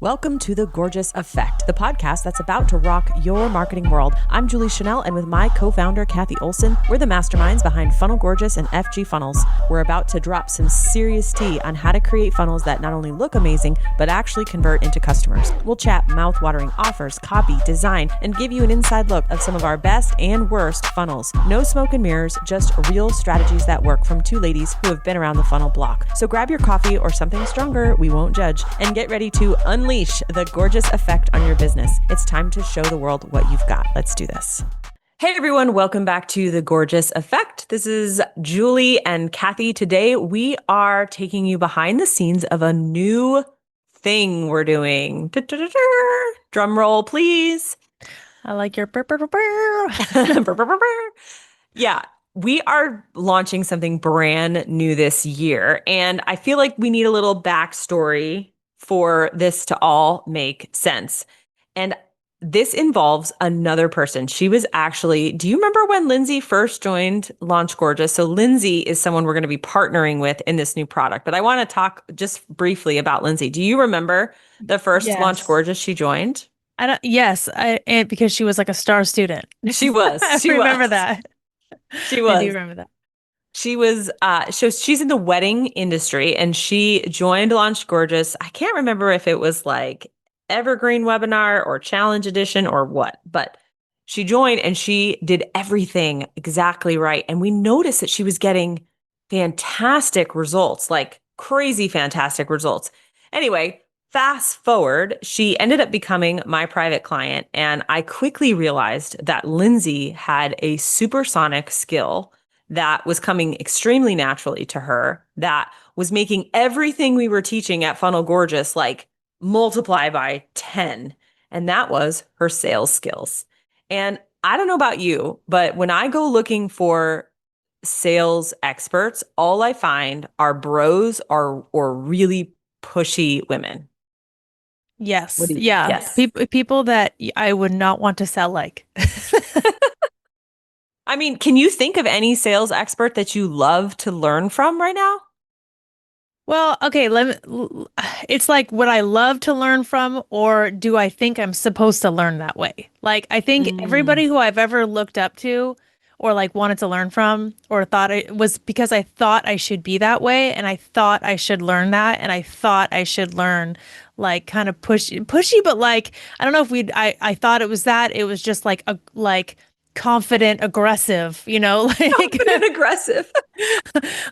Welcome to The Gorgeous Effect, the podcast that's about to rock your marketing world. I'm Julie Chanel, and with my co-founder, Cathy Olson, we're the masterminds behind Funnel Gorgeous and FG Funnels. We're about to drop some serious tea on how to create funnels that not only look amazing, but actually convert into customers. We'll chat mouth-watering offers, copy, design, and give you an inside look of some of our best and worst funnels. No smoke and mirrors, just real strategies that work from two ladies who have been around the funnel block. So grab your coffee or something stronger, we won't judge, and get ready to unleash the gorgeous effect on your business. It's time to show the world what you've got. Let's do this. Hey everyone, welcome back to The Gorgeous Effect. This is Julie and Cathy. Today we are taking you behind the scenes of a new thing we're doing. Drum roll, please. I like your burr. Yeah, we are launching something brand new this year, and I feel like we need a little backstory for this to all make sense. And this involves another person. She was actually, do you remember when Lindsay first joined Launch Gorgeous? So Lindsay is someone we're going to be partnering with in this new product. But I want to talk just briefly about Lindsay. Do you remember the first Launch Gorgeous she joined? And because she was like a star student. She was. I remember that. She was. I do remember that. She was, she's in the wedding industry, and she joined Launch Gorgeous. I can't remember if it was like Evergreen Webinar or Challenge Edition or what, but she joined and she did everything exactly right. And we noticed that she was getting fantastic results, like crazy fantastic results. Anyway, fast forward, she ended up becoming my private client. And I quickly realized that Lindsay had a supersonic skill that was coming extremely naturally to her, that was making everything we were teaching at Funnel Gorgeous like multiply by 10. And that was her sales skills. And I don't know about you, but when I go looking for sales experts, all I find are bros or really pushy women. Yes. Yeah. Yes. People that I would not want to sell like. I mean, can you think of any sales expert that you love to learn from right now? Well, okay, it's like, would I love to learn from, or do I think I'm supposed to learn that way? Like, I think everybody who I've ever looked up to or like wanted to learn from or thought it was because I thought I should be that way, and I thought I should learn that, and I thought I should learn like kind of pushy, but like, I don't know if I thought it was that. It was just like confident, aggressive, like confident, aggressive,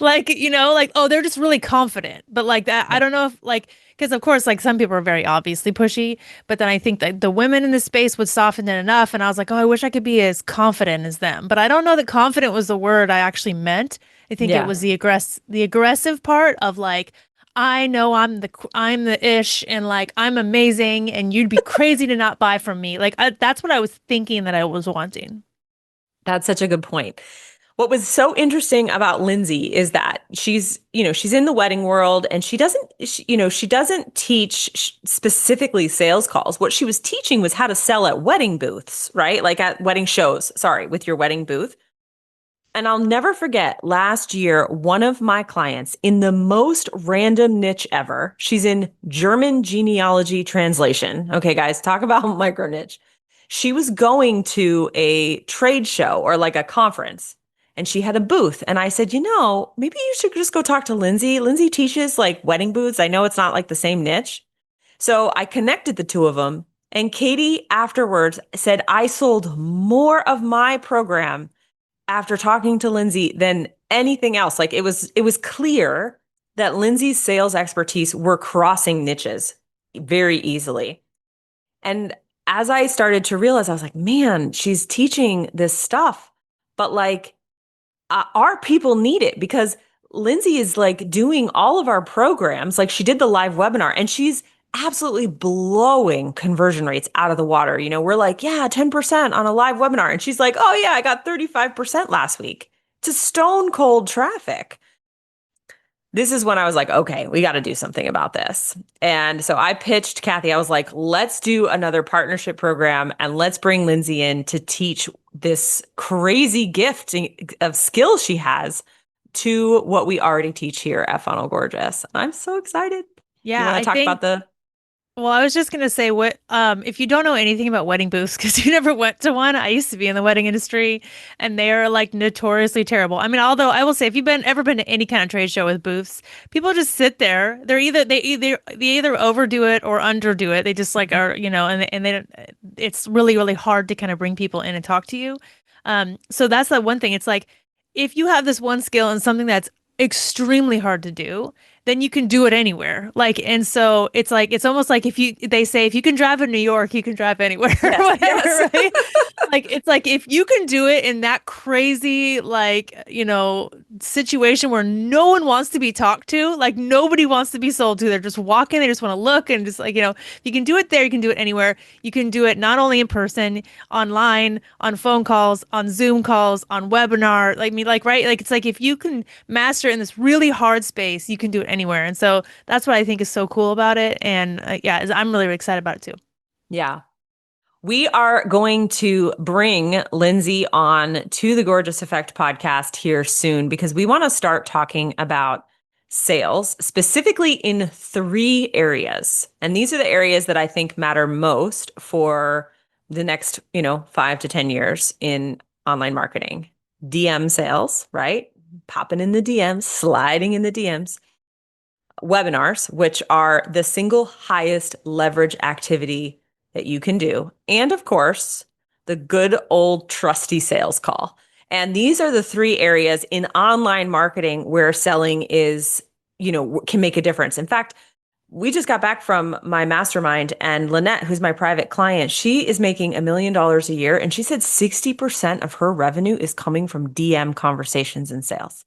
like, like, oh, they're just really confident. But like that, I don't know if like, because of course, like some people are very obviously pushy, but then I think that the women in the space would soften it enough. And I was like, oh, I wish I could be as confident as them. But I don't know that confident was the word I actually meant. I think it was the aggressive part of like, I know I'm the ish, and like I'm amazing, and you'd be crazy to not buy from me. Like that's what I was thinking that I was wanting. That's such a good point. What was so interesting about Lindsay is that she's in the wedding world, and she doesn't teach specifically sales calls. What she was teaching was how to sell at wedding booths, right? Like at wedding shows, with your wedding booth. And I'll never forget last year, one of my clients in the most random niche ever, she's in German genealogy translation. Okay, guys, talk about micro niche. She was going to a trade show or like a conference, and she had a booth. And I said, maybe you should just go talk to Lindsay. Lindsay teaches like wedding booths. I know it's not like the same niche. So I connected the two of them. And Katie afterwards said, I sold more of my program after talking to Lindsay than anything else. Like it was clear that Lindsay's sales expertise were crossing niches very easily. And as I started to realize, I was like, man, she's teaching this stuff, but like our people need it, because Lindsay is like doing all of our programs. Like she did the live webinar, and she's absolutely blowing conversion rates out of the water. We're like, yeah, 10% on a live webinar. And she's like, oh yeah, I got 35% last week. To stone cold traffic. This is when I was like, okay, we got to do something about this. And so I pitched Cathy. I was like, let's do another partnership program, and let's bring Lindsay in to teach this crazy gift of skills she has to what we already teach here at Funnel Gorgeous. I'm so excited. Yeah, you want to talk about the Well, I was just gonna say what if you don't know anything about wedding booths because you never went to one. I used to be in the wedding industry and they are like notoriously terrible. I mean, although I will say if you've been ever been to any kind of trade show with booths, people just sit there. They either overdo it or underdo it. They just like Mhm. are, and they don't, it's really really hard to kind of bring people in and talk to you. So that's the one thing. It's like if you have this one skill and something that's extremely hard to do, then you can do it anywhere. Like, and so it's like, it's almost like they say, if you can drive in New York, you can drive anywhere or Yes, yes. whatever, right? Like, it's like if you can do it in that crazy, like, situation where no one wants to be talked to, like, nobody wants to be sold to. They're just walking, they just want to look and just like, if you can do it there, you can do it anywhere. You can do it not only in person, online, on phone calls, on Zoom calls, on webinar. Like, me, like, right? Like, it's like if you can master it in this really hard space, you can do it anywhere. And so that's what I think is so cool about it. And yeah, I'm really excited about it too. Yeah. We are going to bring Lindsay on to the Gorgeous Effect podcast here soon because we want to start talking about sales, specifically in three areas. And these are the areas that I think matter most for the next, 5 to 10 years in online marketing. DM sales, right? Popping in the DMs, sliding in the DMs. Webinars, which are the single highest leverage activity that you can do. And of course, the good old trusty sales call. And these are the three areas in online marketing where selling is, can make a difference. In fact, we just got back from my mastermind and Lynette, who's my private client, she is making $1 million a year. And she said 60% of her revenue is coming from DM conversations and sales.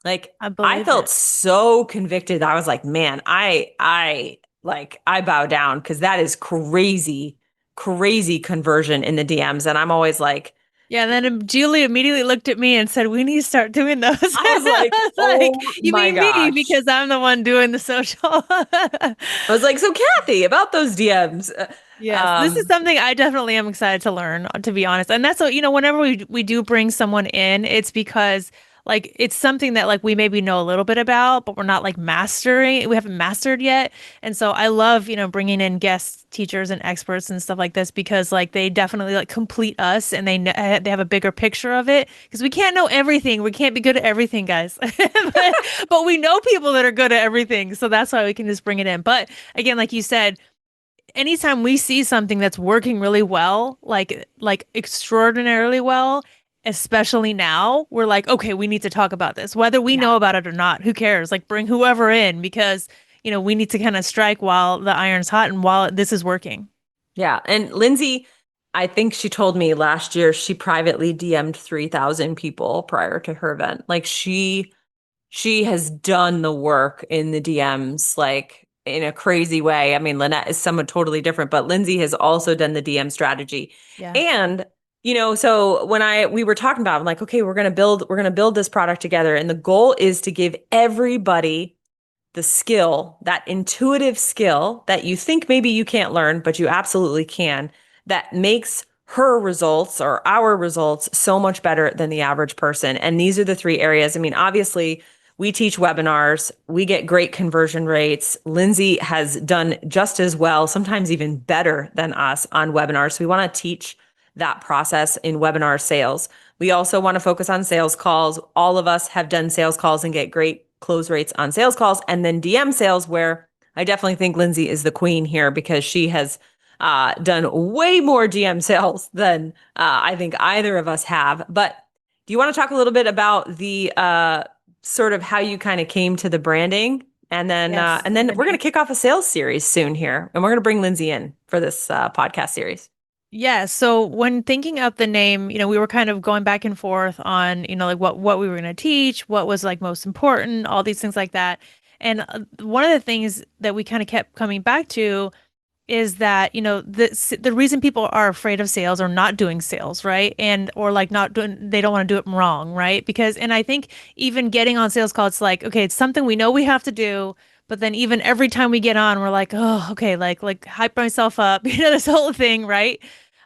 Like I I believe felt it. so convicted. I was like, man, I bow down because that is crazy, crazy conversion in the DMs. And I'm always like, Yeah, and then Julie immediately looked at me and said, "We need to start doing those." I was like, I was like, oh "You my mean me gosh. because I'm the one doing the social." I was like, so Cathy, about those DMs. Yes, this is Um, something I definitely am excited to learn, to be honest. And that's what, whenever we do bring someone in, it's because like it's something that like we maybe know a little bit about, but we're not like mastering, we haven't mastered yet. And so I love, bringing in guest teachers and experts and stuff like this because like they definitely like complete us and they have a bigger picture of it because we can't know everything. We can't be good at everything, guys. But we know people that are good at everything. So that's why we can just bring it in. But again, like you said, anytime we see something that's working really well, like extraordinarily well, especially now, we're like, okay, we need to talk about this. Whether we yeah. know about it or not, who cares? Like bring whoever in because, we need to kind of strike while the iron's hot and while this is working. Yeah. And Lindsay, I think she told me last year she privately DM'd 3,000 people prior to her event. Like she has done the work in the DMs like in a crazy way. I mean, Lynette is someone totally different, but Lindsay has also done the DM strategy. Yeah. And so when we were talking about, I'm like, okay, we're going to build this product together. And the goal is to give everybody the skill, that intuitive skill that you think maybe you can't learn, but you absolutely can, that makes her results or our results so much better than the average person. And these are the three areas. I mean, obviously, we teach webinars, we get great conversion rates. Lindsay has done just as well, sometimes even better than us on webinars. So we want to teach that process in webinar sales. We also want to focus on sales calls. All of us have done sales calls and get great close rates on sales calls. And then DM sales, where I definitely think Lindsay is the queen here because she has done way more DM sales than I think either of us have. But do you want to talk a little bit about the sort of how you kind of came to the branding? And then Yes. we're going to kick off a sales series soon here, and we're going to bring Lindsay in for this podcast series. Yeah, so when thinking of the name, we were kind of going back and forth on, like what we were going to teach, what was like most important, all these things like that. And one of the things that we kind of kept coming back to is that, the reason people are afraid of sales or not doing sales, right? And or like not doing, they don't want to do it wrong, right? Because, and I think even getting on sales call, it's like, okay, it's something we know we have to do. But then even every time we get on, we're like, oh, okay, like hype myself up, this whole thing, right?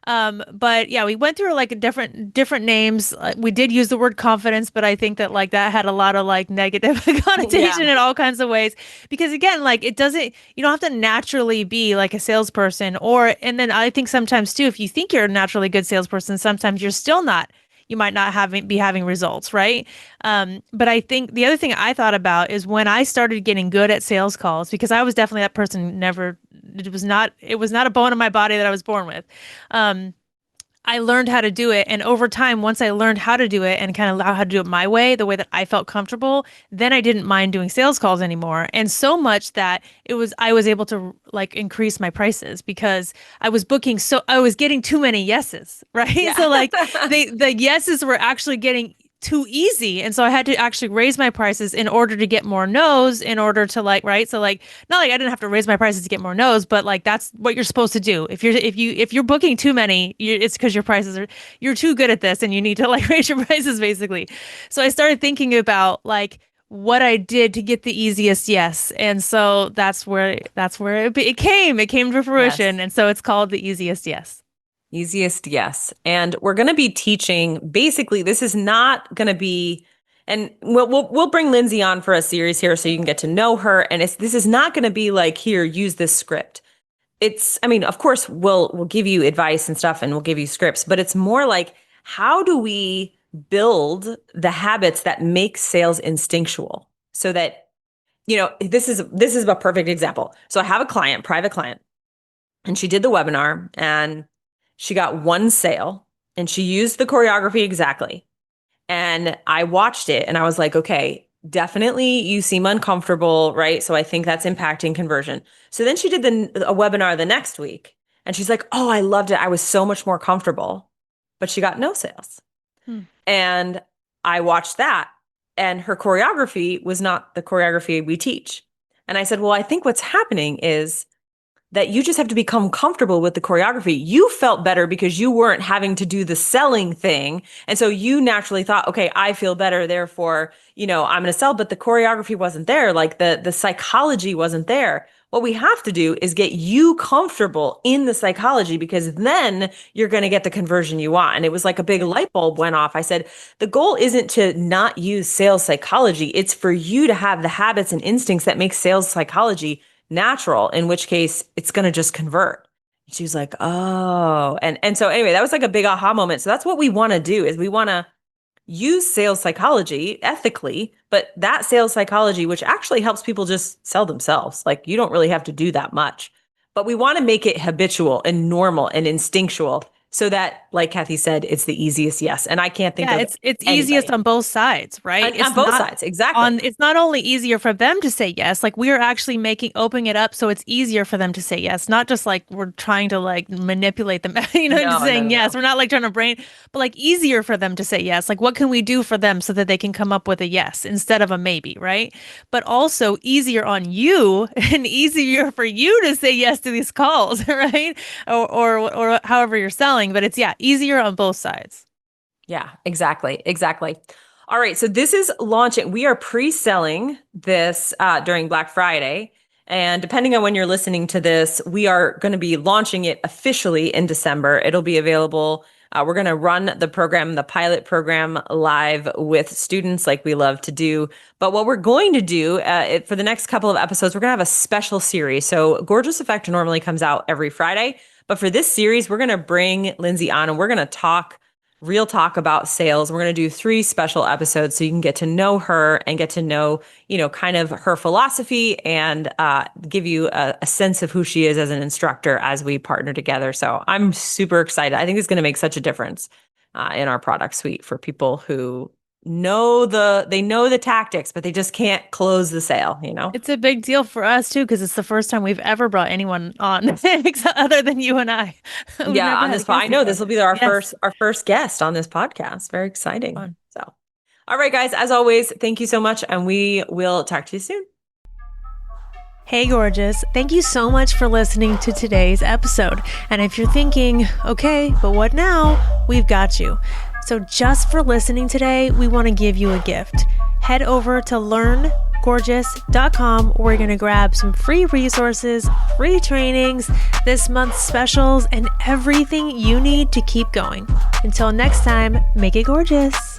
But yeah, we went through like different names. We did use the word confidence, but I think that like that had a lot of like negative Yeah. connotation in all kinds of ways. Because again, like it doesn't, you don't have to naturally be like a salesperson. And then I think sometimes too, if you think you're a naturally good salesperson, sometimes you're still not. You might not be having results, right? But I think the other thing I thought about is when I started getting good at sales calls, because I was definitely that person who never, it was not a bone in my body that I was born with. Um, I learned how to do it. And over time, once I learned how to do it and kind of how to do it my way, the way that I felt comfortable, then I didn't mind doing sales calls anymore. And so much that I was able to like increase my prices because I was getting too many yeses, right? Yeah. So like the yeses were actually getting too easy. And so I had to actually raise my prices in order to get more no's in order to like, right? So like, not like I didn't have to raise my prices to get more no's, but like that's what you're supposed to do. If you're booking too many, it's because you're too good at this and you need to like raise your prices basically. So I started thinking about like what I did to get the easiest yes. And so it came to fruition. Yes. And so it's called the easiest yes. Easiest, yes. And we're going to be teaching basically, this is not going to be, and we'll bring Lindsay on for a series here so you can get to know her. And this is not going to be like, here, use this script. I mean, of course, we'll give you advice and stuff and we'll give you scripts, but it's more like, how do we build the habits that make sales instinctual so that, this is a perfect example. So I have a client, private client, and she did the webinar and she got one sale and she used the choreography exactly. And I watched it and I was like, okay, definitely you seem uncomfortable, right? So I think that's impacting conversion. So then she did a webinar the next week and she's like, oh, I loved it. I was so much more comfortable, but she got no sales. Hmm. And I watched that and her choreography was not the choreography we teach. And I said, well, I think what's happening is that you just have to become comfortable with the choreography. You felt better because you weren't having to do the selling thing. And so you naturally thought, okay, I feel better. Therefore, I'm going to sell, but the choreography wasn't there. Like the psychology wasn't there. What we have to do is get you comfortable in the psychology because then you're going to get the conversion you want. And it was like a big light bulb went off. I said, the goal isn't to not use sales psychology. It's for you to have the habits and instincts that make sales psychology natural, in which case it's going to just convert. She was like, oh, and so anyway, that was like a big aha moment. So that's what we want to do is we want to use sales psychology ethically, but that sales psychology, which actually helps people just sell themselves. Like you don't really have to do that much, but we want to make it habitual and normal and instinctual so that, like Cathy said, it's the easiest yes. And I can't think Yeah, of it's easiest anybody on both sides, right? on both sides. Exactly. It's not only easier for them to say yes, like we are actually opening it up so it's easier for them to say yes, not just like we're trying to like manipulate them, into No, no, saying no, yes. no. We're not like trying to but like easier for them to say yes. Like what can we do for them so that they can come up with a yes instead of a maybe, right? But also easier on you and easier for you to say yes to these calls, right? Or however you're selling, but it's easier on both sides. Yeah, exactly. Exactly. All right. So this is launching. We are pre-selling this during Black Friday. And depending on when you're listening to this, we are going to be launching it officially in December. It'll be available. We're going to run the program, the pilot program, live with students like we love to do. But what we're going to do for the next couple of episodes, we're going to have a special series. So Gorgeous Effect normally comes out every Friday. But for this series, we're going to bring Lindsay on and we're going to talk real talk about sales. We're going to do 3 special episodes so you can get to know her and get to know, kind of her philosophy and give you a sense of who she is as an instructor as we partner together. So I'm super excited. I think it's going to make such a difference in our product suite for people who they know the tactics, but they just can't close the sale. It's a big deal for us too, because it's the first time we've ever brought anyone on other than you and I. We've Yeah, never on had a this pod. I guest know before. this will be our Yes. first guest on this podcast. Very exciting. Fun. So, all right, guys, as always, thank you so much, and we will talk to you soon. Hey, gorgeous. Thank you so much for listening to today's episode. And if you're thinking, okay, but what now? We've got you. So just for listening today, we want to give you a gift. Head over to makeitgorgeous.com. We're going to grab some free resources, free trainings, this month's specials, and everything you need to keep going. Until next time, make it gorgeous.